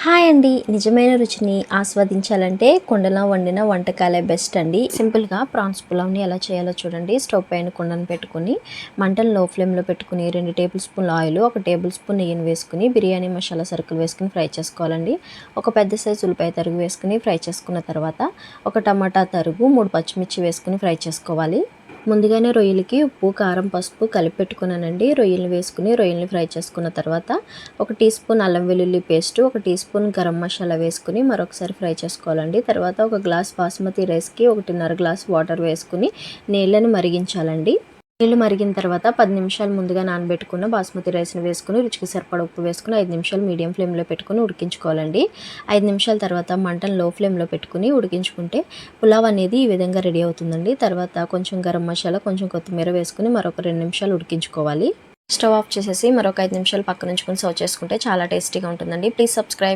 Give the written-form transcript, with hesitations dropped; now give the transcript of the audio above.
Hi అండి. నిజమైన రుచిని ఆస్వాదించాలంటే కుండలో వండిన వంటకాలే బెస్ట్ అండి. సింపుల్‌గా ప్రాన్స్ పులావ్‌ని ఎలా చేయాలో చూడండి. స్టవ్ పైన కుండను పెట్టుకొని మంటను లో ఫ్లేమ్‌లో పెట్టుకొని 2 టేబుల్ స్పూన్ల ఆయిల్, 1 టేబుల్ స్పూన్ నెయ్యిని వేసుకొని బిర్యానీ మసాలా సరుకులు వేసుకొని ఫ్రై చేసుకోవాలండి. ఒక పెద్ద సైజు ఉల్లిపాయ తరుగు వేసుకొని ఫ్రై చేసుకున్న తర్వాత ఒక టమాటా తరుగు, 3 పచ్చిమిర్చి వేసుకొని ఫ్రై చేసుకోవాలి. ముందుగానే రొయ్యలకి ఉప్పు, కారం, పసుపు కలిపి పెట్టుకున్నానండి. రొయ్యలు వేసుకుని రొయ్యల్ని ఫ్రై చేసుకున్న తర్వాత ఒక టీ స్పూన్ అల్లం వెల్లుల్లి పేస్ట్, ఒక టీ స్పూన్ గరం మసాలా వేసుకుని మరొకసారి ఫ్రై చేసుకోవాలండి. తర్వాత ఒక గ్లాస్ బాస్మతి రైస్కి 1.5 గ్లాస్ వాటర్ వేసుకుని నీళ్ళని మరిగించాలండి. నీళ్ళు మరిగిన తర్వాత 10 నిమిషాలు ముందుగా నానబెట్టుకున్న బాస్మతి రైస్ని వేసుకుని రుచికి సరిపడా ఉప్పు వేసుకుని 5 నిమిషాలు మీడియం ఫ్లేమ్లో పెట్టుకుని ఉడికించుకోవాలండి. 5 నిమిషాల తర్వాత మంటను లో ఫ్లేమ్లో పెట్టుకుని ఉడికించుకుంటే పులావ్ అనేది ఈ విధంగా రెడీ అవుతుందండి. తర్వాత కొంచెం గరం మసాలా, కొంచెం కొత్తిమీర వేసుకుని మరొక 2 నిమిషాలు ఉడికించుకోవాలి. స్టవ్ ఆఫ్ చేసేసి మరొక 5 నిమిషాలు పక్కన ఉంచుకొని సర్వ్ చేసుకుంటే చాలా టేస్టీగా ఉంటుందండి. Please subscribe.